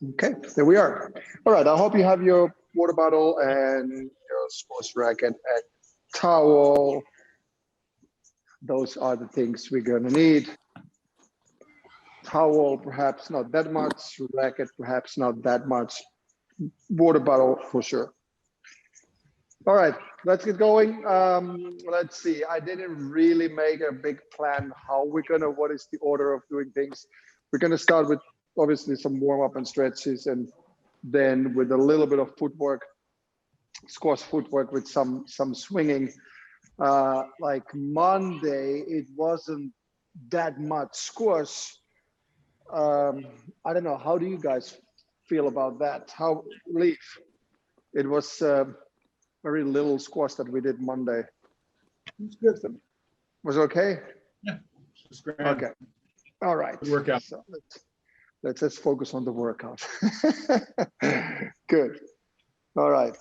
Okay, there we are. All right, I hope you have your water bottle and your sports racket and towel. Those are the things we're gonna need. Towel, perhaps not that much. Racket, perhaps not that much. Water bottle for sure. All right, let's get going. Let's see. I didn't really make a big plan how what is the order of doing things. We're gonna start with obviously some warm up and stretches, and then with a little bit of footwork, squash footwork with some swinging. Like Monday, it wasn't that much squash. I don't know. How do you guys feel about that? How Leaf? It was very little squash that we did Monday. It's good. Was it okay? Yeah, it's great. Okay. All right. Good workout. So let's focus on the workout. Good. All right.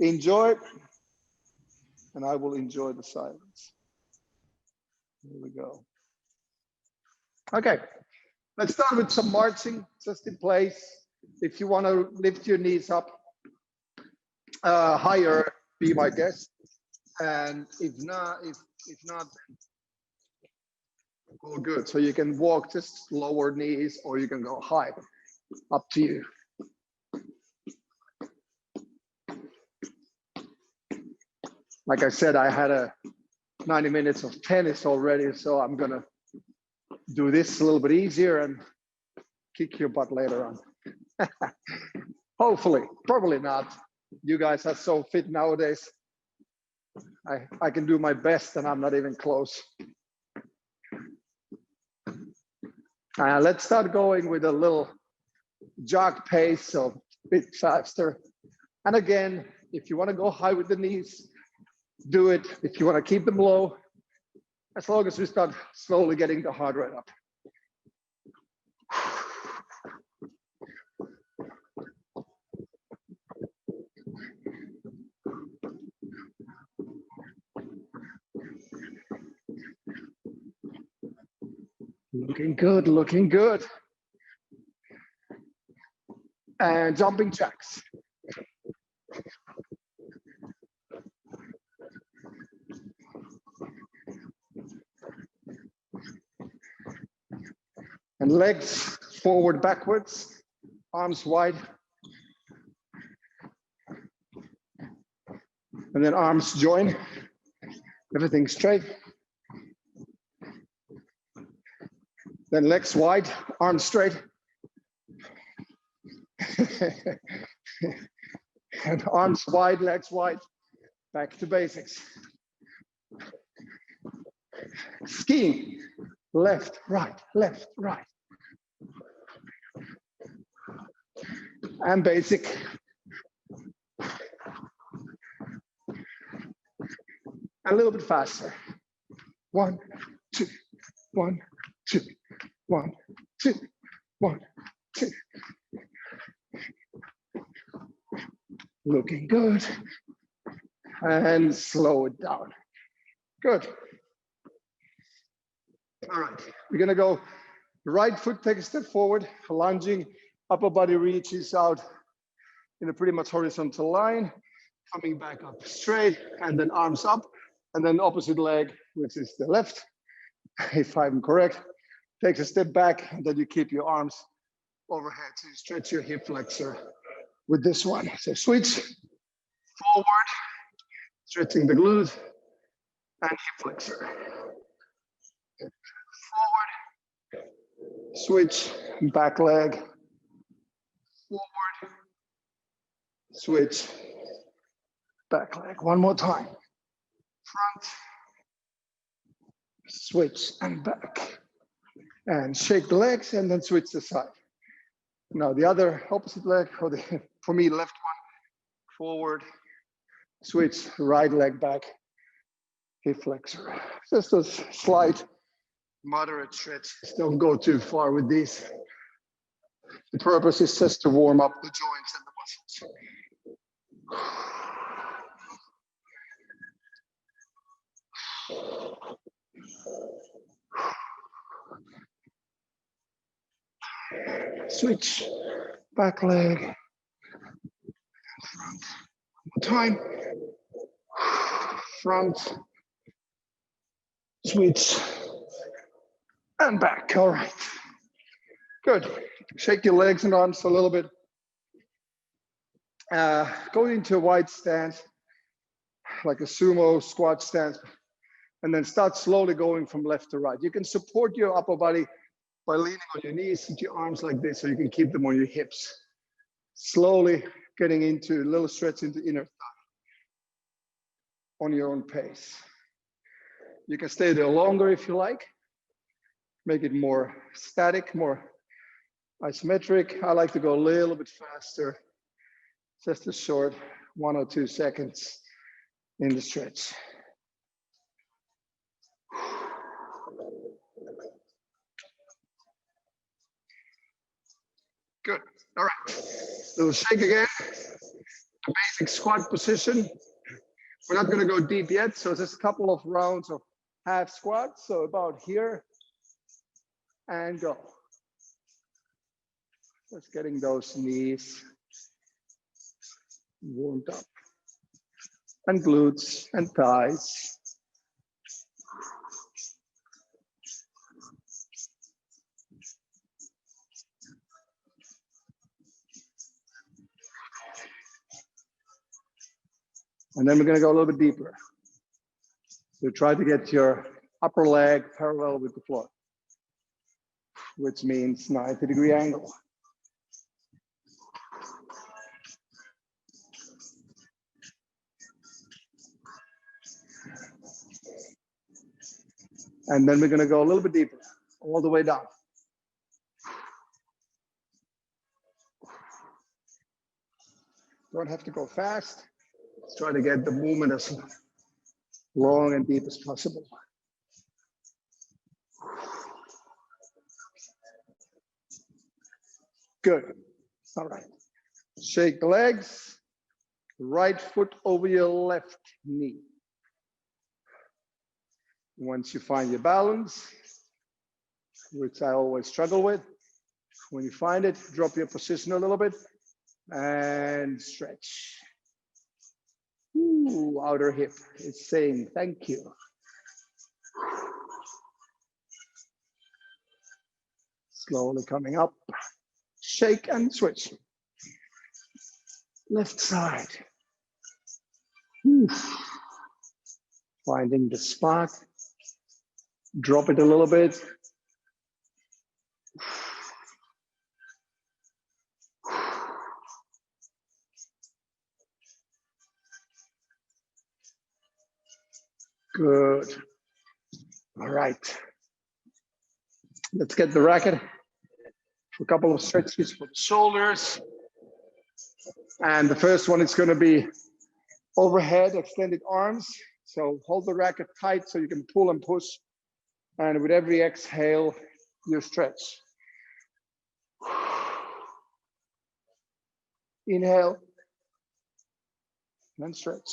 Enjoy, and I will enjoy the silence. Here we go. Okay. Let's start with some marching, just in place. If you want to lift your knees up higher, be my guest. And if not, all good. So you can walk just lower knees, or you can go high. Up to you. Like I said, I had a 90 minutes of tennis already, so I'm gonna do this a little bit easier and kick your butt later on. Hopefully, probably not. You guys are so fit nowadays. I can do my best, and I'm not even close. Let's start going with a little jog pace, so a bit faster. And again, if you want to go high with the knees, do it. If you want to keep them low, as long as we start slowly getting the heart rate up. Looking good, looking good. And jumping jacks. And legs forward, backwards, arms wide. And then arms join, everything straight. Then legs wide, arms straight. And arms wide, legs wide, back to basics. Skiing, left, right, left, right. And basic. A little bit faster. 1, 2, 1, 2, 1, 2, 1, 2. Looking good. And slow it down. Good. All right, we're gonna go right foot, take a step forward, lunging, upper body reaches out in a pretty much horizontal line, coming back up straight, and then arms up, and then opposite leg, which is the left, if I'm correct, takes a step back, and then you keep your arms overhead, so you stretch your hip flexor with this one. So switch, forward, stretching the glute, and hip flexor. Forward, switch, back leg, forward, switch, back leg. One more time. Front, switch, and back. And shake the legs, and then switch the side. Now the other opposite leg, or for me, left one, forward, switch, right leg back, hip flexor. Just a slight, moderate stretch. Don't go too far with these. The purpose is just to warm up the joints and the muscles. Switch, back leg, front. One more time. Front, switch, and back. All right. Good. Shake your legs and arms a little bit. Go into a wide stance, like a sumo squat stance, and then start slowly going from left to right. You can support your upper body by leaning on your knees into your arms like this, so you can keep them on your hips. Slowly getting into a little stretch into inner thigh on your own pace. You can stay there longer if you like. Make it more static, more isometric. I like to go a little bit faster, just a short 1 or 2 seconds in the stretch. Good. All right. Little shake again. A basic squat position. We're not going to go deep yet, so just a couple of rounds of half squats. So about here and go. Just getting those knees warmed up. And glutes and thighs. And then we're going to go a little bit deeper. So try to get your upper leg parallel with the floor, which means 90-degree angle. And then we're going to go a little bit deeper, all the way down. Don't have to go fast. Let's try to get the movement as long and deep as possible. Good. All right. Shake the legs. Right foot over your left knee. Once you find your balance, which I always struggle with, when you find it, drop your position a little bit and stretch. Ooh, outer hip is saying thank you. Slowly coming up. Shake and switch. Left side. Ooh. Finding the spot. Drop it a little bit. Good. All right. Let's get the racket. A couple of stretches for the shoulders. And the first one is going to be overhead extended arms. So hold the racket tight so you can pull and push. And with every exhale, you stretch. Inhale and stretch.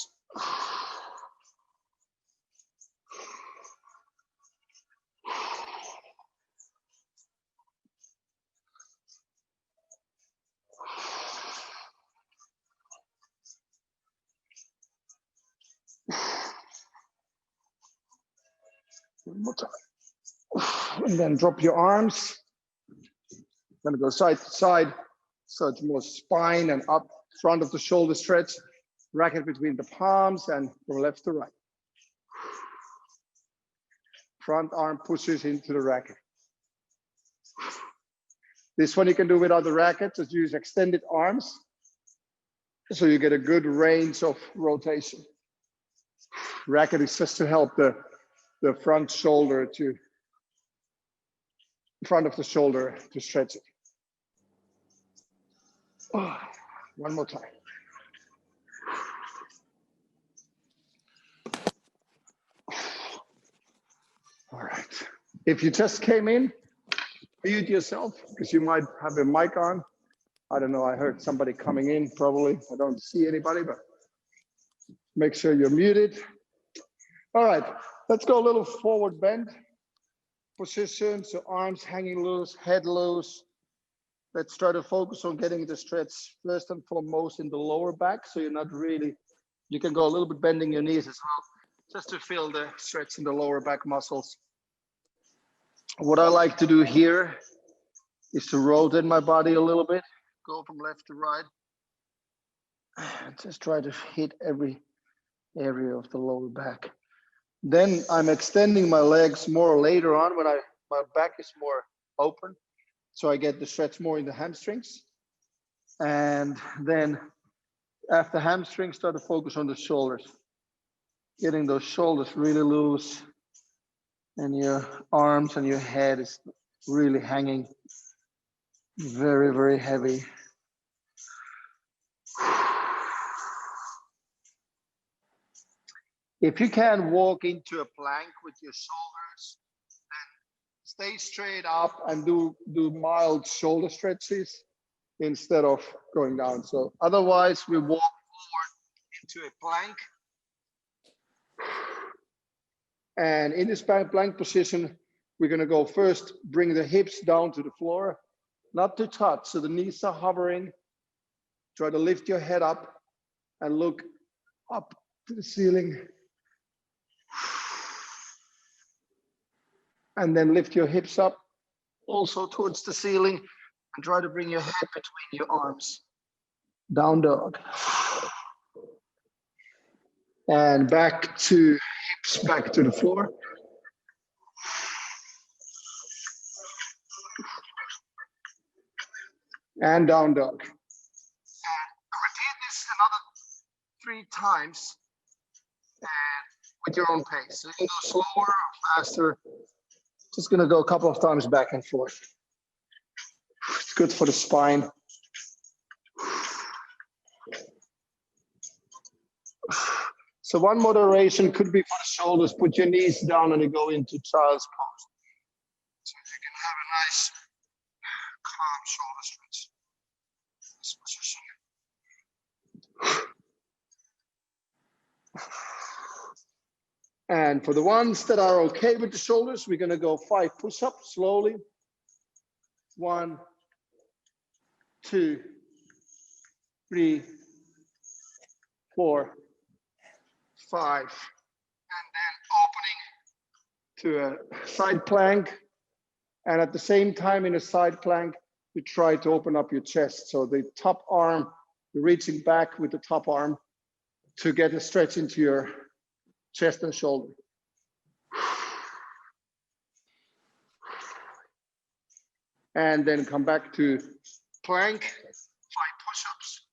One more time. And then drop your arms. Gonna go side to side. So it's more spine and up, front of the shoulder stretch. Racket between the palms and from left to right. Front arm pushes into the racket. This one you can do without the racket, just use extended arms. So you get a good range of rotation. Racket is just to help the front shoulder to, front of the shoulder to stretch it. Oh, one more time. All right. If you just came in, mute yourself because you might have a mic on. I don't know, I heard somebody coming in probably. I don't see anybody, but make sure you're muted. All right, let's go a little forward bend position. So arms hanging loose, head loose. Let's try to focus on getting the stretch first and foremost in the lower back. So you're not really, you can go a little bit bending your knees as well, just to feel the stretch in the lower back muscles. What I like to do here is to rotate my body a little bit, go from left to right. Just try to hit every area of the lower back. Then I'm extending my legs more later on when my back is more open. So I get the stretch more in the hamstrings. And then after hamstrings, start to focus on the shoulders. Getting those shoulders really loose. And your arms and your head is really hanging very, very heavy. If you can walk into a plank with your shoulders, then stay straight up and do mild shoulder stretches instead of going down. So otherwise we walk forward into a plank. And in this plank position, we're gonna go first, bring the hips down to the floor, not to touch, so the knees are hovering. Try to lift your head up and look up to the ceiling. And then lift your hips up also towards the ceiling and try to bring your head between your arms. Down dog. And back to hips, back to the floor. And down dog. And repeat this another 3 times with your own pace. So you can go slower or faster. Just gonna go a couple of times back and forth. It's good for the spine. So one moderation could be for the shoulders. Put your knees down and you go into child's pose. So you can have a nice, calm shoulder stretch. This position. And for the ones that are okay with the shoulders, we're gonna go 5 push-ups slowly. 1, 2, 3, 4, 5. And then opening to a side plank. And at the same time in a side plank, you try to open up your chest. So the top arm, you're reaching back with the top arm to get a stretch into your chest and shoulder. And then come back to plank, 5 push-ups.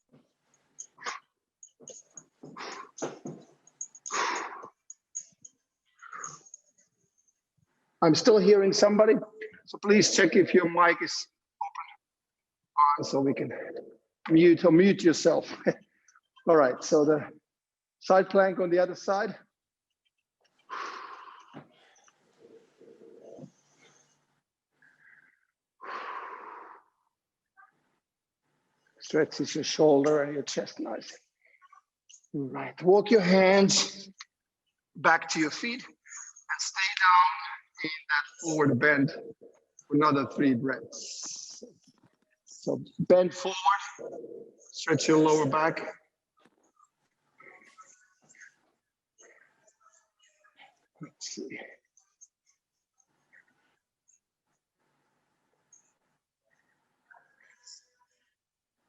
I'm still hearing somebody, so please check if your mic is open so we can mute yourself. All right, so the side plank on the other side. Stretches your shoulder and your chest nicely. All right, walk your hands back to your feet and stay down in that forward bend for another 3 breaths. So bend forward, stretch your lower back. Let's see.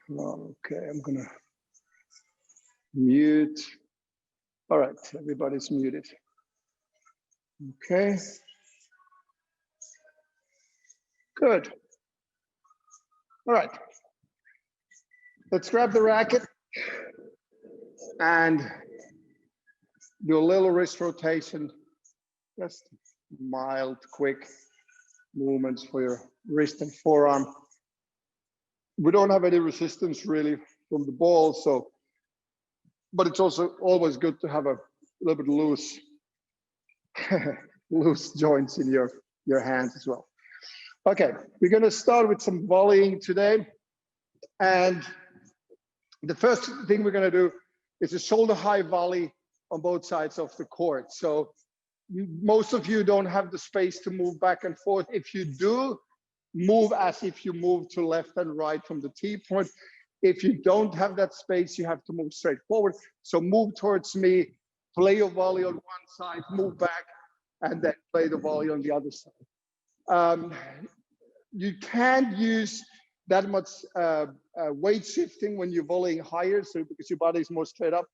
Okay, I'm gonna mute. All right, everybody's muted. Okay. Good. All right. Let's grab the racket and do a little wrist rotation. Just mild, quick movements for your wrist and forearm. We don't have any resistance really from the ball, so, but it's also always good to have a little bit loose, loose joints in your hands as well. Okay, we're gonna start with some volleying today. And the first thing we're gonna do is a shoulder high volley on both sides of the court. So most of you don't have the space to move back and forth. If you do, move as if you move to left and right from the tee point. If you don't have that space, you have to move straight forward. So move towards me, play your volley on one side, move back, and then play the volley on the other side. You can't use that much weight shifting when you're volleying higher, so because your body is more straight up,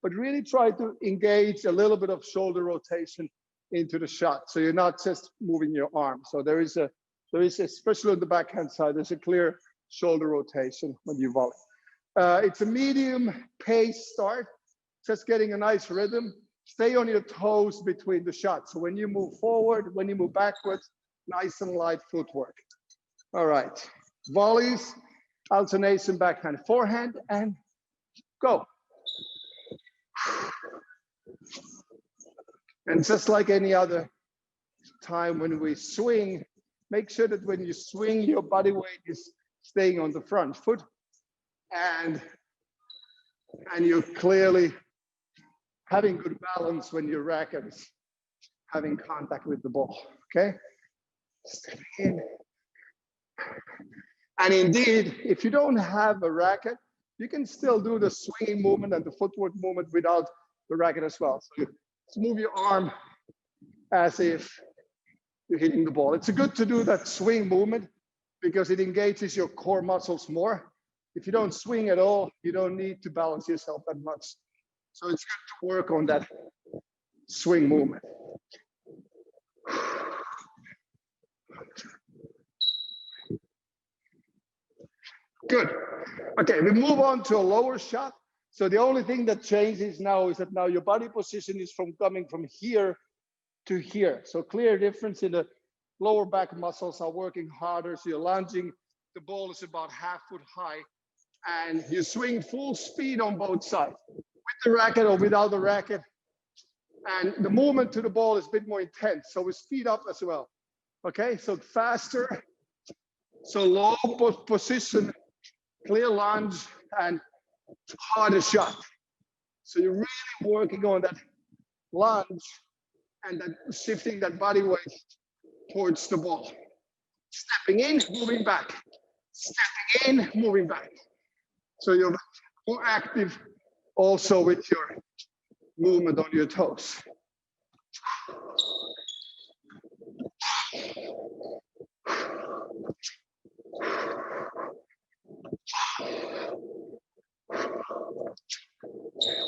but really try to engage a little bit of shoulder rotation into the shot. So you're not just moving your arm. So there is especially on the backhand side, there's a clear shoulder rotation when you volley. It's a medium pace start, just getting a nice rhythm. Stay on your toes between the shots. So when you move forward, when you move backwards, nice and light footwork. All right, volleys, alternation, backhand, forehand, and go. And just like any other time when we swing, make sure that when you swing, your body weight is staying on the front foot, and you're clearly having good balance when your racket is having contact with the ball, okay? Step in. And indeed, if you don't have a racket, you can still do the swinging movement and the footwork movement without the racket as well. So just move your arm as if you're hitting the ball. It's good to do that swing movement because it engages your core muscles more. If you don't swing at all, you don't need to balance yourself that much. So it's good to work on that swing movement. Good. Okay, we move on to a lower shot. So the only thing that changes now is that now your body position is coming from here to here. So clear difference in the lower back muscles are working harder. So you're lunging, the ball is about half foot high, and you swing full speed on both sides, with the racket or without the racket. And the movement to the ball is a bit more intense. So we speed up as well. Okay, so faster, so low position, clear lunge, and harder shot. So you're really working on that lunge and that shifting that body weight towards the ball. Stepping in, moving back. Stepping in, moving back. So you're more active also with your movement on your toes.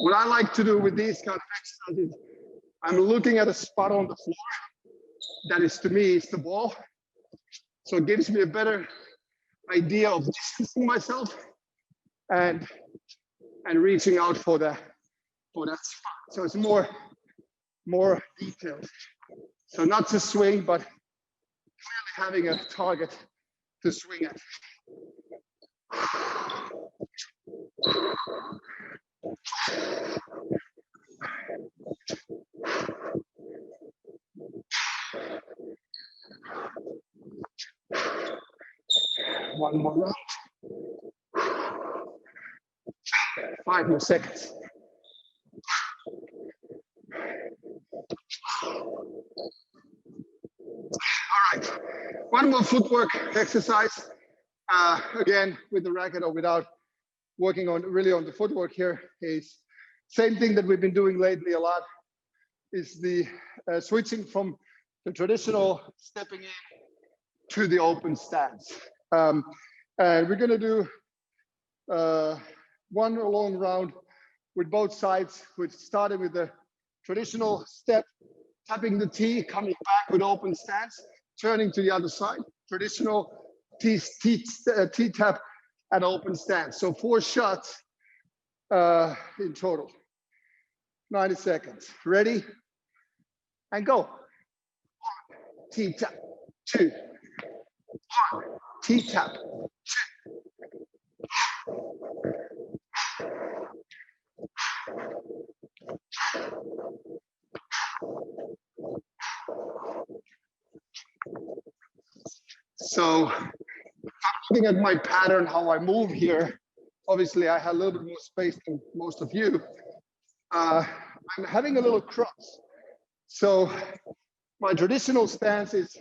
What I like to do with these kind of exercises, I'm looking at a spot on the floor that is, to me, is the ball. So it gives me a better idea of distancing myself and reaching out for that spot. So it's more detailed. So not to swing, but clearly having a target to swing at. One more round. 5 more seconds. All right, one more footwork exercise. Again, with the racket or without, working on really on the footwork here is same thing that we've been doing lately a lot, is the switching from the traditional stepping in to the open stance. And we're gonna do one long round with both sides, which started with the traditional step, tapping the tee, coming back with open stance, turning to the other side, traditional tee tap and open stance. So 4 shots in total. 90 seconds. Ready? And go. 1, tee tap, 2. 1, tee tap, 2. So looking at my pattern, how I move here, obviously I have a little bit more space than most of you. I'm having a little cross. So my traditional stance is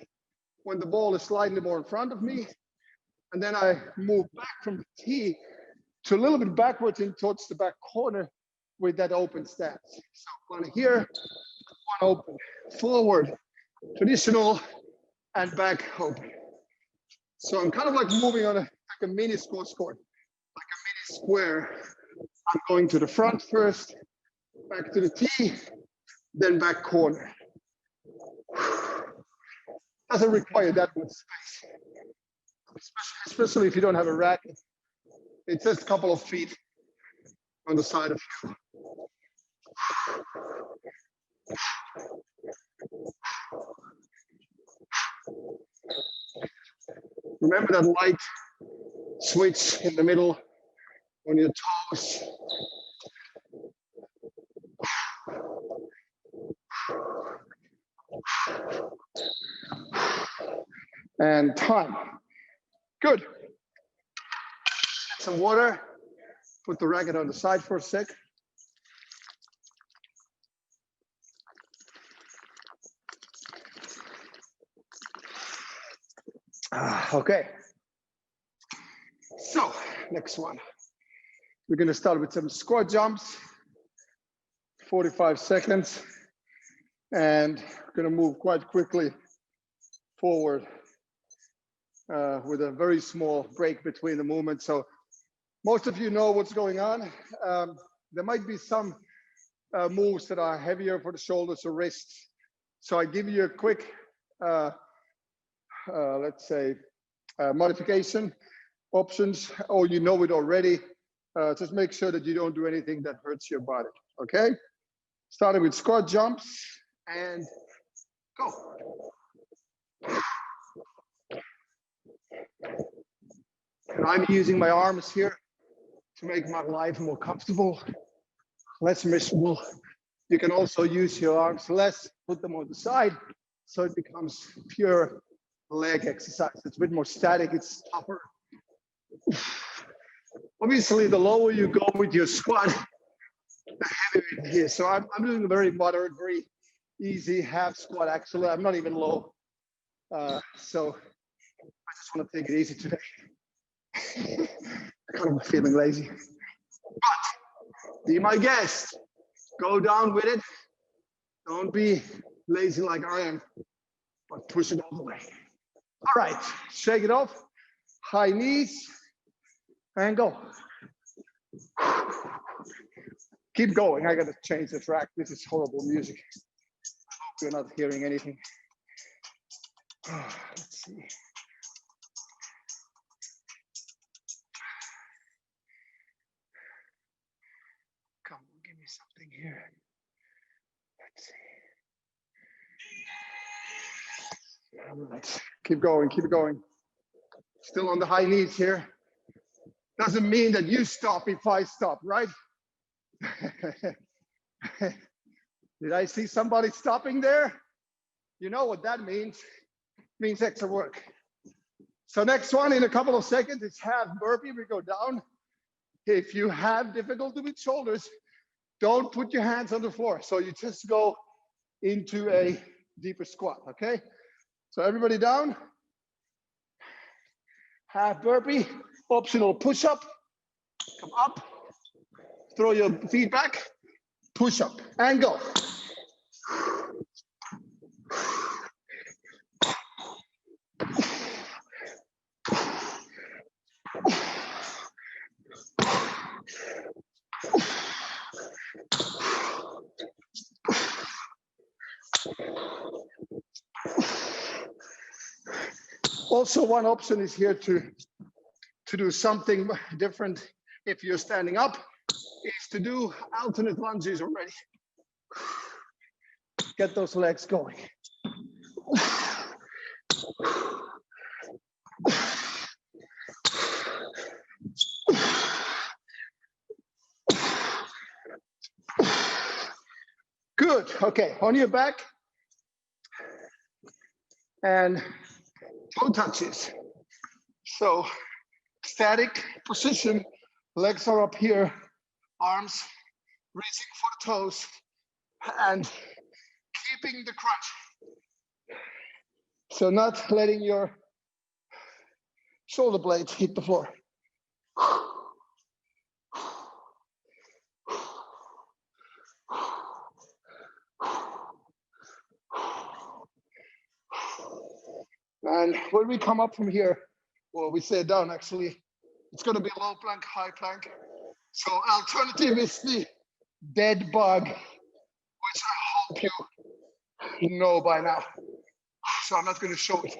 when the ball is slightly more in front of me. And then I move back from the tee to a little bit backwards in towards the back corner with that open stance. So one here, one open, forward, traditional, and back open. So I'm kind of like moving on like a mini squash court, like a mini square. I'm going to the front first, back to the tee, then back corner. Doesn't require that much space, especially if you don't have a racket. It's just a couple of feet on the side of you. Remember that light switch in the middle on your toes. And time. Good. Some water. Put the racket on the side for a sec. Okay. So, next one. We're going to start with some squat jumps. 45 seconds. And we're going to move quite quickly forward with a very small break between the movements. So most of you know what's going on. There might be some moves that are heavier for the shoulders or wrists. So I give you a quick, let's say, modification options, or you know it already. Just make sure that you don't do anything that hurts your body, okay? Starting with squat jumps and go. And I'm using my arms here to make my life more comfortable, less miserable. You can also use your arms less, put them on the side, so it becomes pure leg exercise. It's a bit more static, it's tougher. Obviously, the lower you go with your squat, the heavier it is. So I'm doing a very moderate, very easy half squat. Actually, I'm not even low. So I just want to take it easy today. Kind of feeling lazy. But be my guest. Go down with it. Don't be lazy like I am, but push it all the way. All right, shake it off. High knees and go. Keep going. I got to change the track. This is horrible music. I hope you're not hearing anything. Let's see. Come on, give me something here. Let's see. All right, keep going, keep going. Still on the high knees here. Doesn't mean that you stop if I stop, right? Did I see somebody stopping there? You know what that means. It means extra work. So next one in a couple of seconds, it's half burpee. We go down. If you have difficulty with shoulders, don't put your hands on the floor. So you just go into a deeper squat, okay? So everybody down. Half burpee, optional push-up. Come up, throw your feet back, push up, and go. Also, one option is here to do something different if you're standing up, is to do alternate lunges already. Get those legs going. Good, okay, on your back. And toe touches. So static position, legs are up here, arms reaching for the toes, and keeping the crunch. So not letting your shoulder blades hit the floor. And when we come up from here, well, we stay down actually, it's going to be low plank, high plank. So alternative is the dead bug, which I hope you know by now. So I'm not going to show it.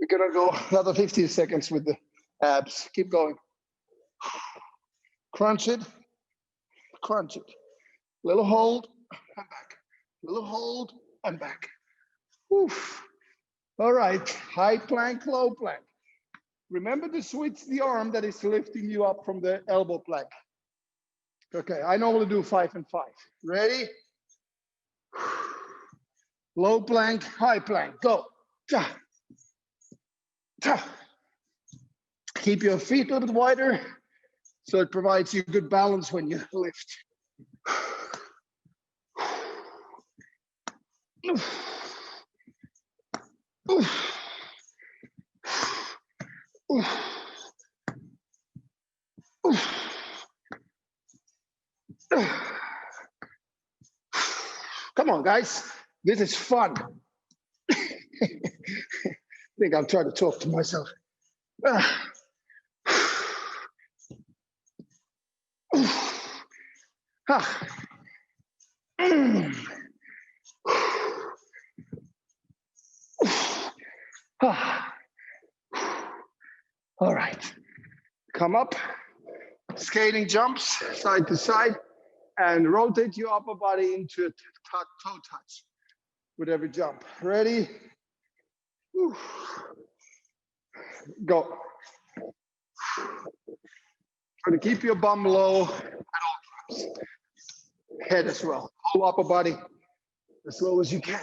We're going to go another 15 seconds with the abs. Keep going. Crunch it. Crunch it. Little hold and back. Little hold and back. Oof. All right. High plank, low plank. Remember to switch the arm that is lifting you up from the elbow plank. Okay, I normally do 5 and 5. Ready? Low plank, high plank. Go. Keep your feet a little bit wider so it provides you good balance when you lift. Come on, guys. This is fun. I think I'm trying to talk to myself. All right. Come up, skating jumps side to side, and rotate your upper body into a toe touch with every jump. Ready? Whew. Go. Try to keep your bum low at all times. Head as well. Whole upper body as low as you can.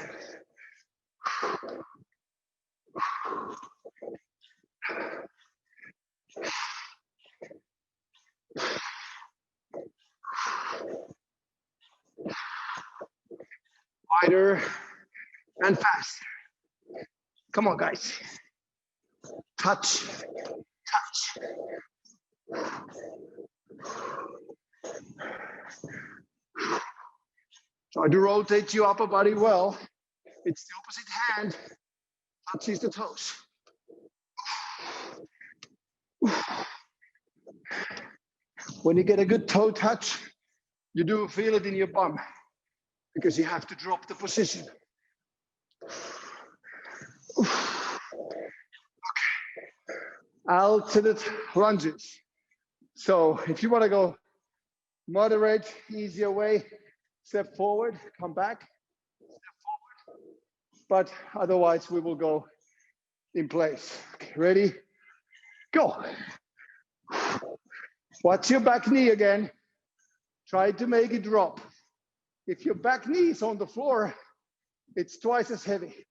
Wider and faster. Come on, guys. Touch, touch. Try to rotate your upper body well. It's the opposite hand. Touches the toes. When you get a good toe touch, you do feel it in your bum because you have to drop the position. Okay. Alternate lunges. So if you want to go moderate, easier way, step forward, come back, step forward. But otherwise, we will go in place. Okay, ready? Go. Watch your back knee again. Try to make it drop. If your back knee is on the floor, it's twice as heavy.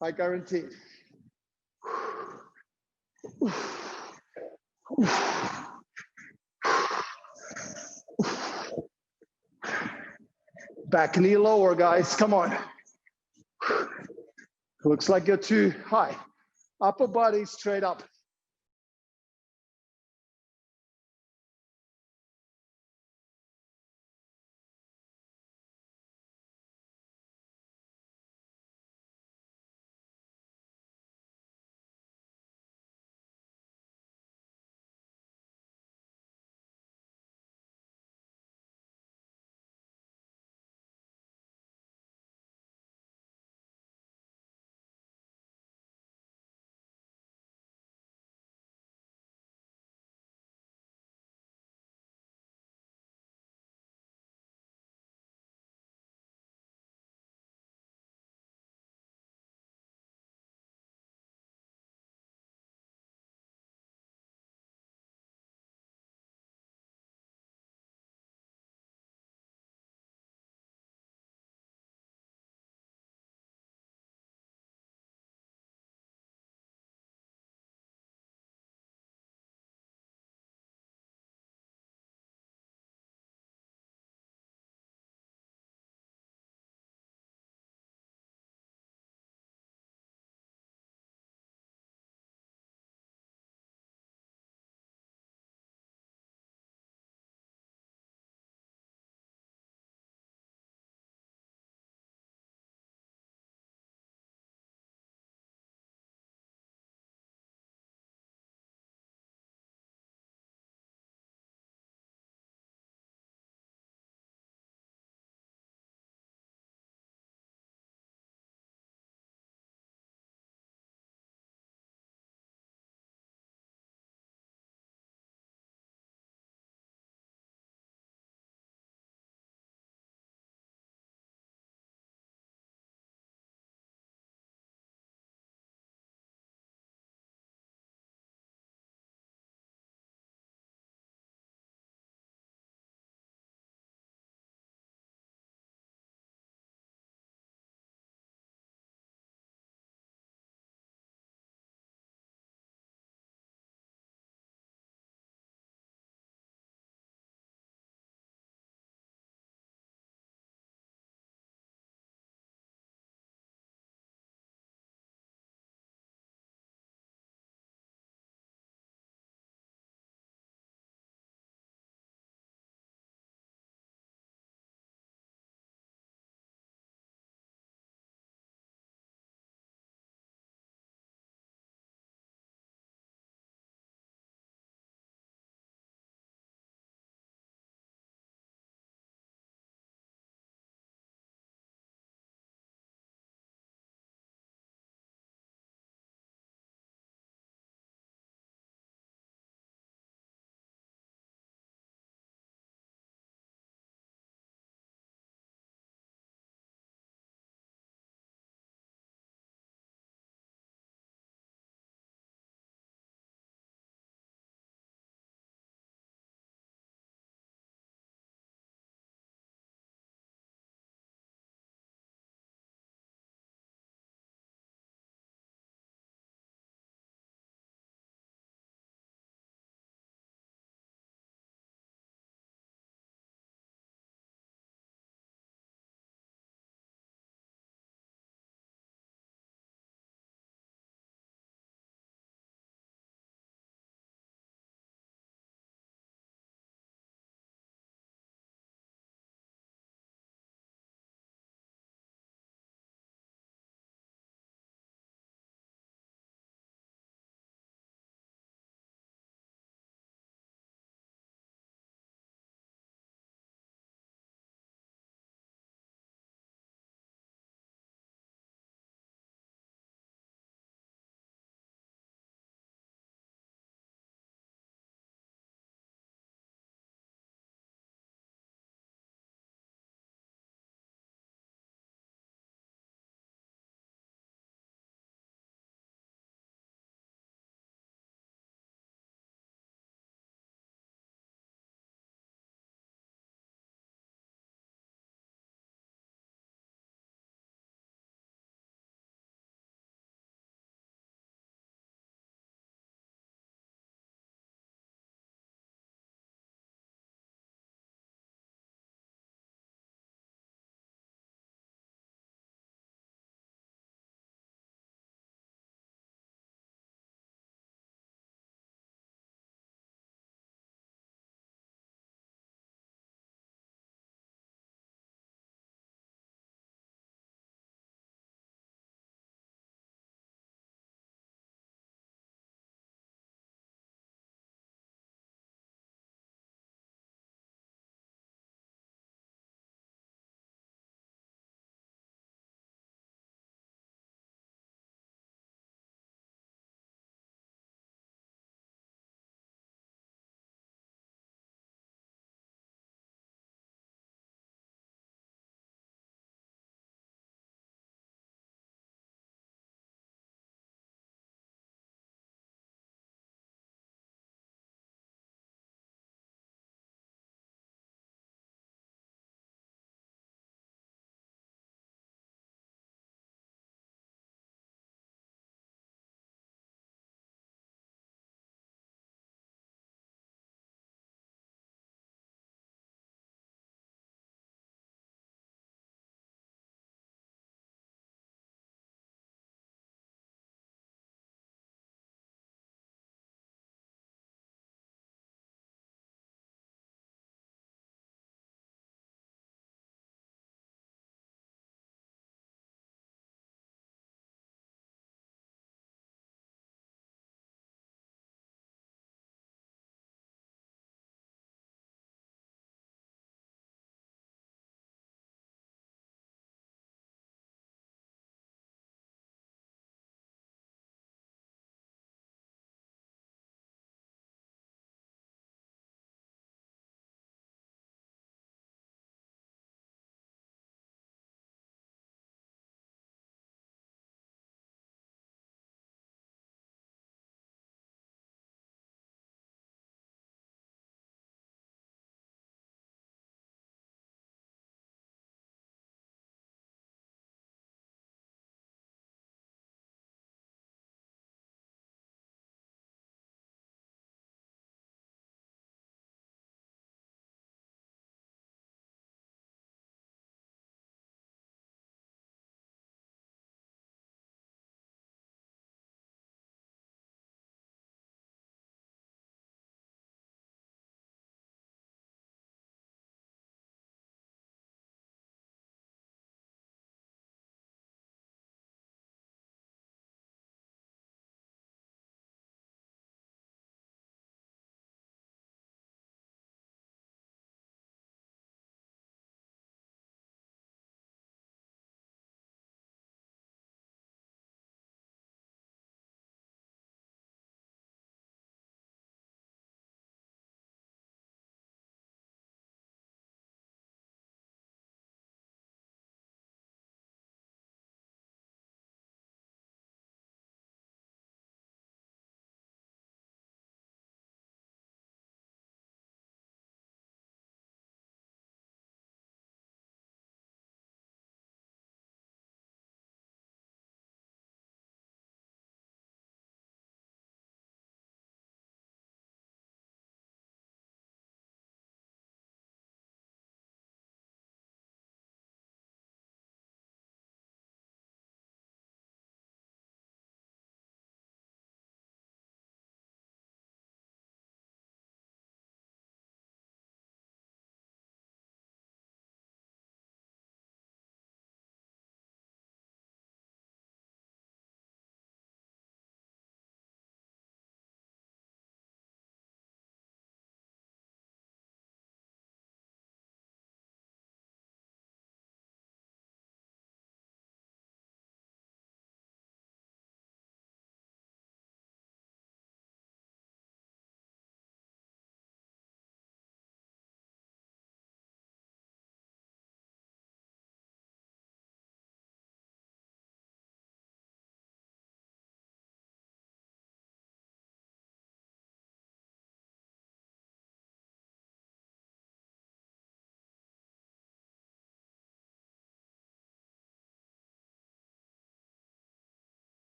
I guarantee it. Back knee lower, guys. Come on. Looks like you're too high. Upper body straight up.